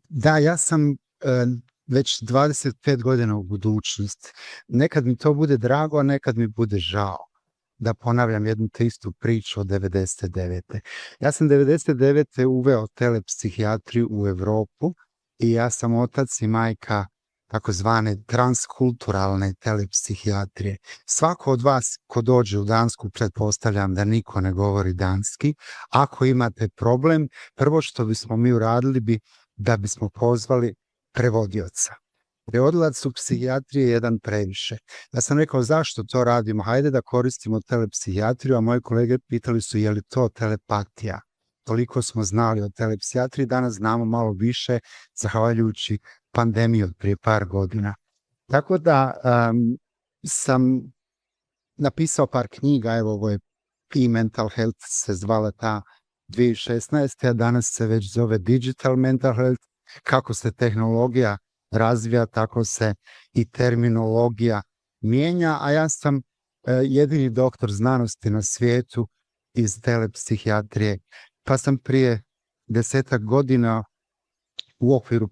Da, ja sam već 25 godina u budućnosti. Nekad mi to bude drago, a nekad mi bude žao da ponavljam jednu te istu priču od 99. Ja sam 99. uveo telepsihijatriju u Evropu i ja sam otac i majka takozvane transkulturalne telepsihijatrije. Svako od vas ko dođe u Dansku, pretpostavljam da niko ne govori danski, ako imate problem, prvo što bismo mi uradili bi da bismo pozvali prevodioca. Prevodilac u psihijatriji je jedan previše. Ja sam rekao zašto to radimo, hajde da koristimo telepsihijatriju, a moje kolege pitali su je li to telepatija. Toliko smo znali o telepsihijatriji, danas znamo malo više zahvaljujući pandemiji od prije par godina. Tako da sam napisao par knjiga, evo ovo je e-mental health se zvala ta 2016. a danas se već zove digital mental health. Kako se tehnologija razvija, tako se i terminologija mijenja, a ja sam jedini doktor znanosti na svijetu iz telepsihijatrije. Pa sam prije 10 godina u okviru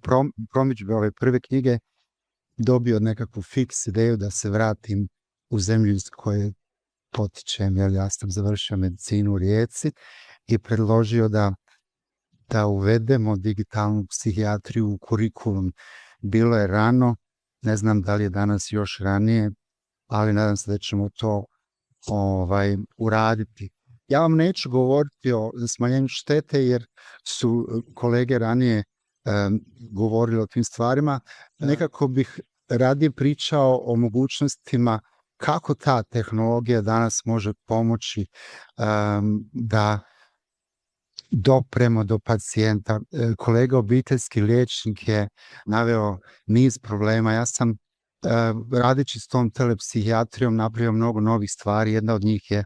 promidžbe ove prve knjige dobio nekakvu fiks ideju da se vratim u zemlju iz koje potičem, jer ja sam završio medicinu u Rijeci i predložio da uvedemo digitalnu psihijatriju u kurikulum. Bilo je rano, ne znam da li je danas još ranije, ali nadam se da ćemo to uraditi. Ja vam neću govoriti o smanjenju štete jer su kolege ranije govorili o tim stvarima. Nekako bih radije pričao o mogućnostima kako ta tehnologija danas može pomoći da dopremo do pacijenta. Kolega obiteljski liječnik je naveo niz problema. Ja sam radeći s tom telepsihijatrijom napravio mnogo novih stvari. Jedna od njih je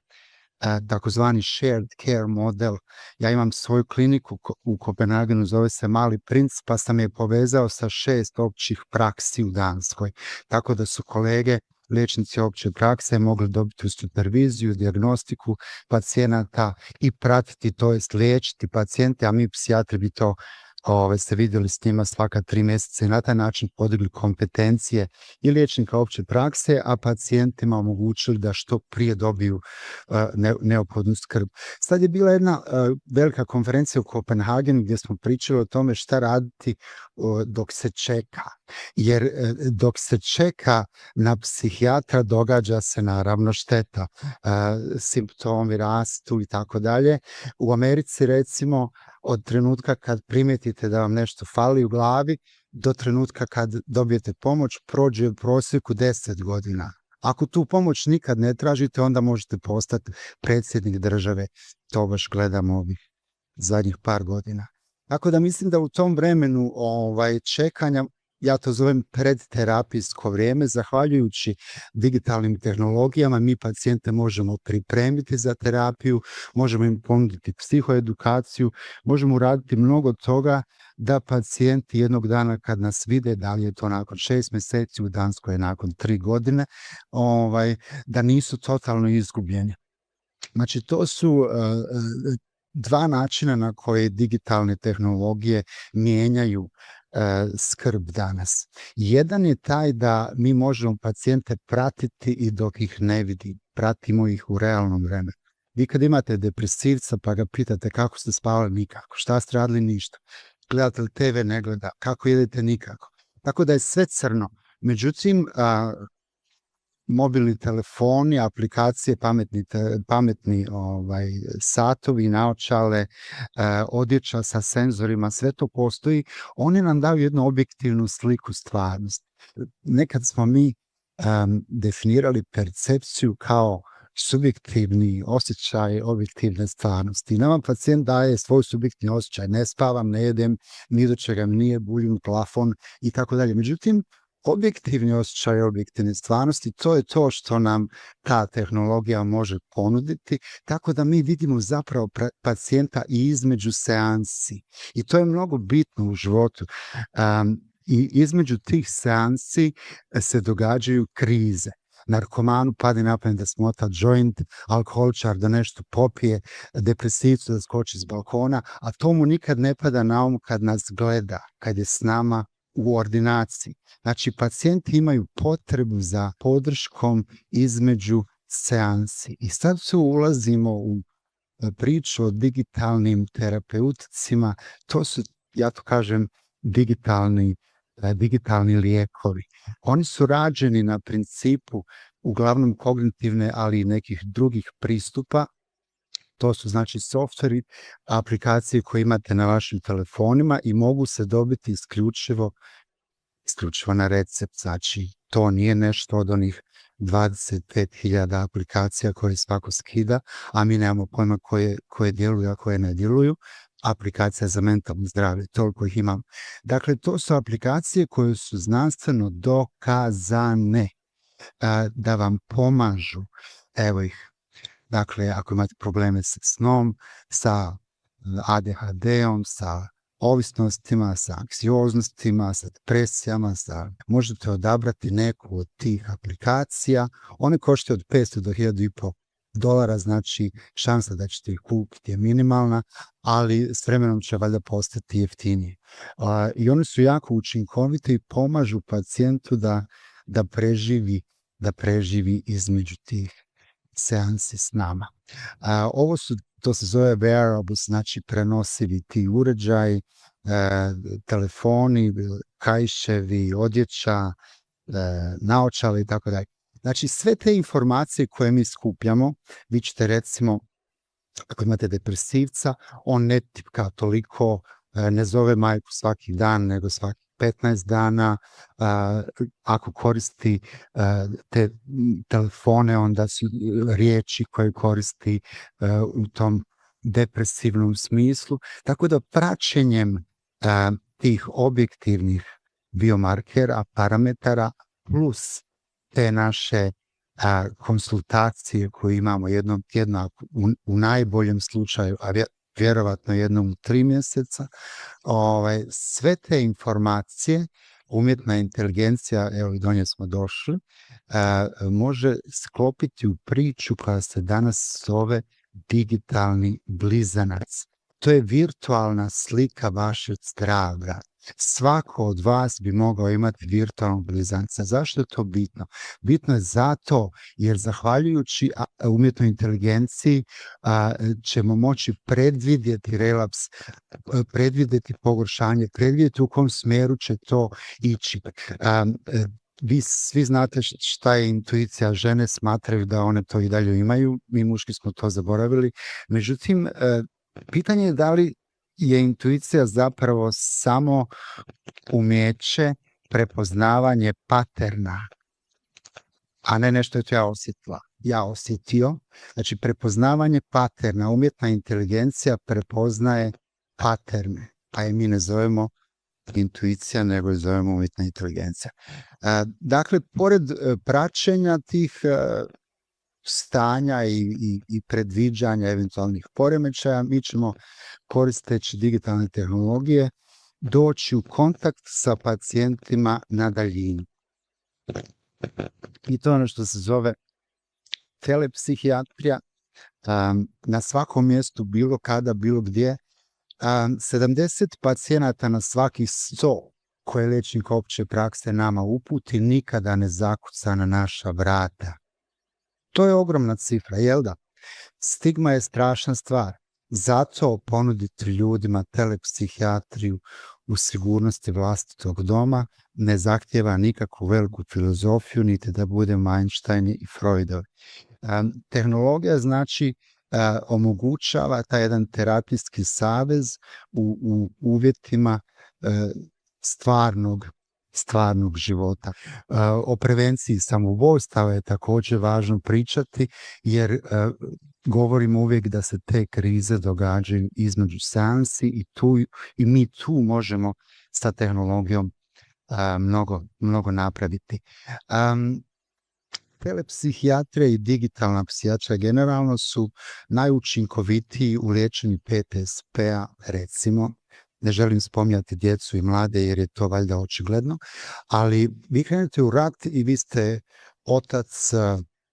takozvani shared care model. Ja imam svoju kliniku u Kopenhagenu, zove se Mali princ, pa sam je povezao sa 6 općih praksi u Danskoj. Tako da su kolege liječnici opće prakse mogli dobiti superviziju, dijagnostiku pacijenata i pratiti, to jest liječiti pacijente, a mi psihijatri bi to ste vidjeli s njima svaka 3 mjeseca i na taj način podigli kompetencije i liječnika opće prakse, a pacijentima omogućili da što prije dobiju neophodnu skrb. Sad je bila jedna velika konferencija u Kopenhagenu gdje smo pričali o tome šta raditi dok se čeka. Jer dok se čeka na psihijatra događa se naravno šteta. Simptomi rastu i tako dalje. U Americi recimo od trenutka kad primijetite da vam nešto fali u glavi do trenutka kad dobijete pomoć prođe u prosjeku 10 godina. Ako tu pomoć nikad ne tražite, onda možete postati predsjednik države. To baš gledamo ovih zadnjih par godina. Tako da mislim da u tom vremenu čekanja, ja to zovem predterapijsko vrijeme, zahvaljujući digitalnim tehnologijama mi pacijente možemo pripremiti za terapiju, možemo im ponuditi psihoedukaciju, možemo uraditi mnogo toga da pacijenti jednog dana kad nas vide, da li je to nakon 6 mjeseci, u Danskoj je nakon 3 godine, da nisu totalno izgubljeni. Znači to su dva načina na koje digitalne tehnologije mijenjaju skrb danas. Jedan je taj da mi možemo pacijente pratiti i dok ih ne vidi, pratimo ih u realnom vremenu. Vi kad imate depresivca pa ga pitate kako ste spavali, nikako, šta ste radili, ništa, gledate li TV, ne gleda, kako jedete, nikako. Tako da je sve crno. Međutim, mobilni telefoni, aplikacije, pametni satovi, naočale, odjeća sa senzorima, sve to postoji. Oni nam daju jednu objektivnu sliku stvarnosti. Nekad smo mi definirali percepciju kao subjektivni osjećaj objektivne stvarnosti. Nama pacijent daje svoj subjektivni osjećaj, ne spavam, ne jedem, ni do čega mi nije buljun plafon i tako dalje. Međutim, objektivni osjećaj objektivne stvarnosti, to je to što nam ta tehnologija može ponuditi, tako da mi vidimo zapravo pacijenta i između seansi. I to je mnogo bitno u životu. I između tih seansi se događaju krize. narkomanu padne na pamet da smota joint, alkoholičar da nešto popije, depresivcu da skoči s balkona, a to mu nikad ne pada na um kad nas gleda, kad je s nama u ordinaciji. Znači, pacijenti imaju potrebu za podrškom između seansi. I sad se ulazimo u priču o digitalnim terapeuticima, to su, ja to kažem, digitalni lijekovi. Oni su rađeni na principu uglavnom kognitivne, ali i nekih drugih pristupa. To su znači softveri, aplikacije koje imate na vašim telefonima i mogu se dobiti isključivo na recept. Znači, to nije nešto od onih 25.000 aplikacija koje svako skida, a mi nemamo pojma koje djeluju, a koje ne djeluju. Aplikacija za mentalno zdravlje, toliko ih imam. Dakle, to su aplikacije koje su znanstveno dokazane da vam pomažu. Evo ih. Dakle, ako imate probleme sa snom, sa ADHD-om, sa ovisnostima, sa anksioznostima, sa depresijama, možete odabrati neku od tih aplikacija. One koštaju od 500 do 1.500 $, znači šansa da ćete ih kupiti je minimalna, ali s vremenom će valjda postati jeftinije. I one su jako učinkovite i pomažu pacijentu da preživi između tih seansi s nama. To se zove wearables, znači prenosivi ti uređaji, telefoni, kaiševi, odjeća, naočale i tako dalje. Znači, sve te informacije koje mi skupljamo, vi ćete recimo, ako imate depresivca, on ne tipka toliko, ne zove majku svaki dan, nego svaki 15 dana, ako koristi te telefone, onda su riječi koje koristi u tom depresivnom smislu. Tako da praćenjem tih objektivnih biomarkera, parametara, plus te naše konsultacije koje imamo jednom tjedno, u najboljem slučaju, a vjerovatno jednom u 3 mjeseca, sve te informacije umjetna inteligencija, evo i do nje smo došli, može sklopiti u priču koja se danas zove digitalni blizanac. To je virtualna slika vašeg zdravlja. Svako od vas bi mogao imati virtualnog blizanca. Zašto je to bitno? Bitno je zato jer zahvaljujući umjetnoj inteligenciji ćemo moći predvidjeti relaps, predvidjeti pogoršanje, predvidjeti u kom smjeru će to ići. Vi svi znate šta je intuicija, žene smatraju da one to i dalje imaju, mi muški smo to zaboravili. Međutim, pitanje je da li je intuicija zapravo samo umijeće, prepoznavanje paterna, a ne nešto je to ja osjetio. Znači, prepoznavanje paterna, umjetna inteligencija prepoznaje paterne, a je mi ne zovemo intuicija, nego je zovemo umjetna inteligencija. Dakle, pored praćenja tih stanja i predviđanja eventualnih poremećaja, mi ćemo koristeći digitalne tehnologije doći u kontakt sa pacijentima na daljinu. I to je ono što se zove telepsihijatrija. Na svakom mjestu, bilo kada, bilo gdje, 70 pacijenata na svakih 100 koje liječnik opće prakse nama uputi nikada ne zakuca na naša vrata. To je ogromna cifra, jel da? Stigma je strašna stvar. Zato ponuditi ljudima telepsihijatriju u sigurnosti vlastitog doma ne zahtjeva nikakvu veliku filozofiju, niti da bude Einsteini i Freudovi. Tehnologija znači omogućava taj jedan terapijski savez u uvjetima stvarnog života. O prevenciji samoubojstava je također važno pričati, jer govorimo uvijek da se te krize događaju između seansi i mi tu možemo sa tehnologijom mnogo napraviti. Telepsihijatrija i digitalna psihijatrija generalno su najučinkovitiji u liječenju PTSP-a, recimo. Ne želim spominjati djecu i mlade jer je to valjda očigledno, ali vi krenete u rat i vi ste otac,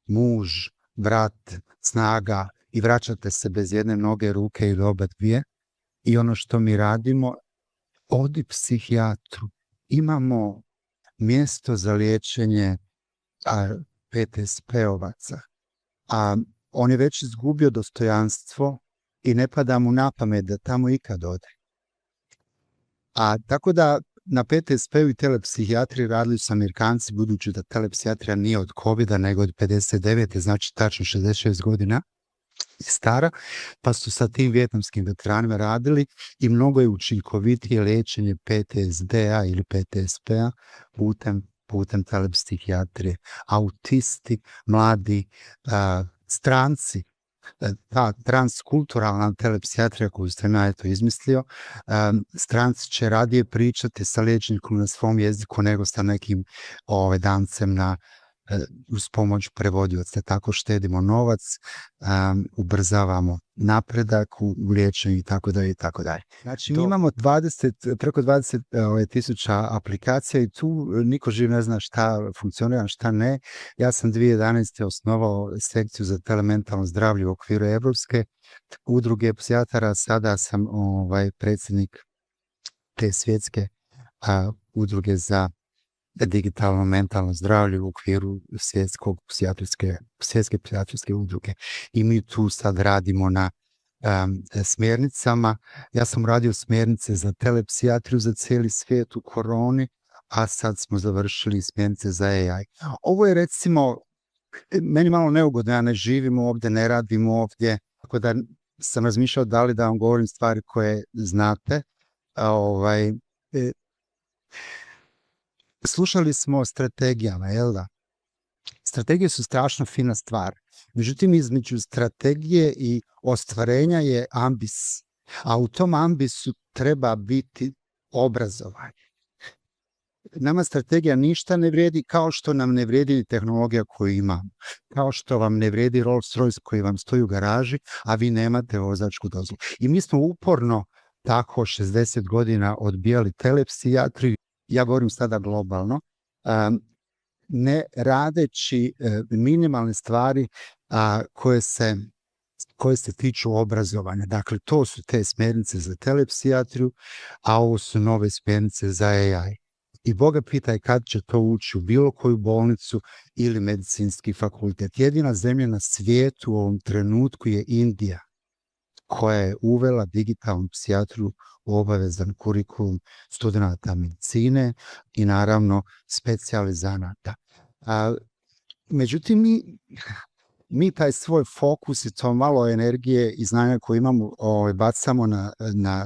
muž, brat, snaga i vraćate se bez jedne noge, ruke ili oba dvije. I ono što mi radimo, odi psihijatru. Imamo mjesto za liječenje PTSP-ovaca. A on je već izgubio dostojanstvo i ne pada mu na pamet da tamo ikad ode. A tako da na PTSP-u i telepsihijatriji radili su Amerikanci, budući da telepsihijatrija nije od COVID-a, nego od 59. znači tačno 66 godina stara, pa su sa tim vijetnamskim veteranima radili i mnogo je učinkovitije liječenje PTSD-a ili PTSP-a putem telepsihijatrije. Autisti, mladi, stranci, ta transkulturalna telepsihijatrija koju sam ja izmislio, stranci će radije pričati sa liječnikom na svom jeziku nego sa nekim dancem uz pomoć prevodioca. Tako štedimo novac, ubrzavamo napredak u liječenju i tako dalje i tako dalje. Znači mi imamo preko 20.000 aplikacija i tu niko živ ne zna šta funkcionira, šta ne. Ja sam 2011. osnovao sekciju za telementalno zdravlje u okviru Evropske udruge psihijatara. Sada sam predsjednik te svjetske udruge za digitalno mentalno zdravlje u okviru svjetske psihijatrijske udruge. I mi tu sad radimo na smjernicama. Ja sam radio smjernice za telepsihijatriju za cijeli svijet u koroni, a sad smo završili smjernice za AI. Ovo je recimo meni malo neugodno, ja ne živim ovdje, ne radim ovdje, tako da sam razmišljao da li da vam govorim stvari koje znate. Slušali smo o strategijama, jel da? Strategije su strašno fina stvar. Međutim, između strategije i ostvarenja je ambis. A u tom ambisu treba biti obrazovanje. Nama strategija ništa ne vrijedi, kao što nam ne vrijedi tehnologija koju imamo. Kao što vam ne vrijedi Rolls Royce koji vam stoji u garaži, a vi nemate vozačku dozvolu. I mi smo uporno tako 60 godina odbijali telepsihijatriju. Ja govorim sada globalno, ne radeći minimalne stvari koje se tiču obrazovanja. Dakle, to su te smjernice za telepsihijatriju, a ovo su nove smjernice za AI. I Boga pitaj kad će to ući u bilo koju bolnicu ili medicinski fakultet. Jedina zemlja na svijetu u ovom trenutku je Indija, koja je uvela digitalnu psihijatriju u obavezan kurikulum studenata medicine i naravno specijalizanata. Međutim, mi taj svoj fokus i to malo energije i znanja koje imamo bacamo na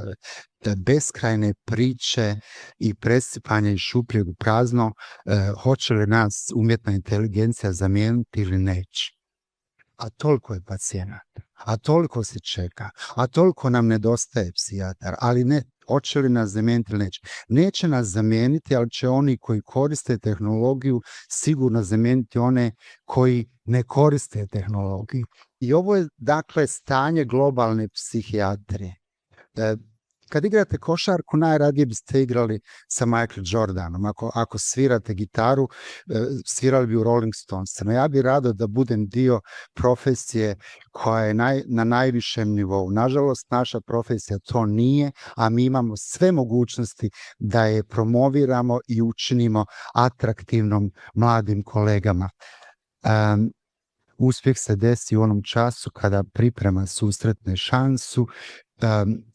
beskrajne priče i presipanje iz šupljeg u prazno. Hoće li nas umjetna inteligencija zamijeniti ili neće? A toliko je pacijenata, a toliko se čeka, a toliko nam nedostaje psihijatar, ali ne, hoće li nas zamijeniti ili neće? Neće nas zamijeniti, ali će oni koji koriste tehnologiju sigurno zamijeniti one koji ne koriste tehnologiju. I ovo je, dakle, stanje globalne psihijatrije. Kad igrate košarku, najradije biste igrali sa Michael Jordanom. Ako svirate gitaru, svirali bi u Rolling Stonesima. Ja bih rado da budem dio profesije koja je na najvišem nivou. Nažalost, naša profesija to nije, a mi imamo sve mogućnosti da je promoviramo i učinimo atraktivnom mladim kolegama. Uspjeh se desi u onom času kada priprema susretne šansu.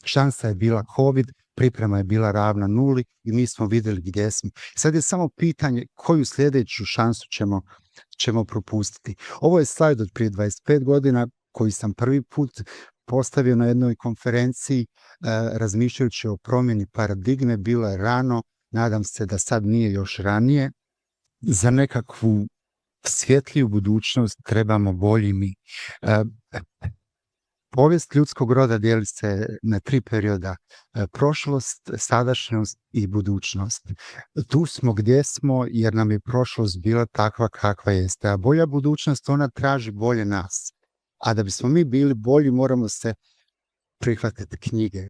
Šansa je bila COVID, priprema je bila ravna nuli i mi smo vidjeli gdje smo. Sad je samo pitanje koju sljedeću šansu ćemo propustiti. Ovo je slajd od prije 25 godina koji sam prvi put postavio na jednoj konferenciji razmišljajući o promjeni paradigme. Bilo je rano, nadam se da sad nije još ranije. Za nekakvu svjetliju budućnost trebamo bolji mi. Povijest ljudskog roda dijeli se na 3 perioda. Prošlost, sadašnjost i budućnost. Tu smo gdje smo jer nam je prošlost bila takva kakva jeste. A bolja budućnost, ona traži bolje nas. A da bismo mi bili bolji, moramo se prihvatiti knjige.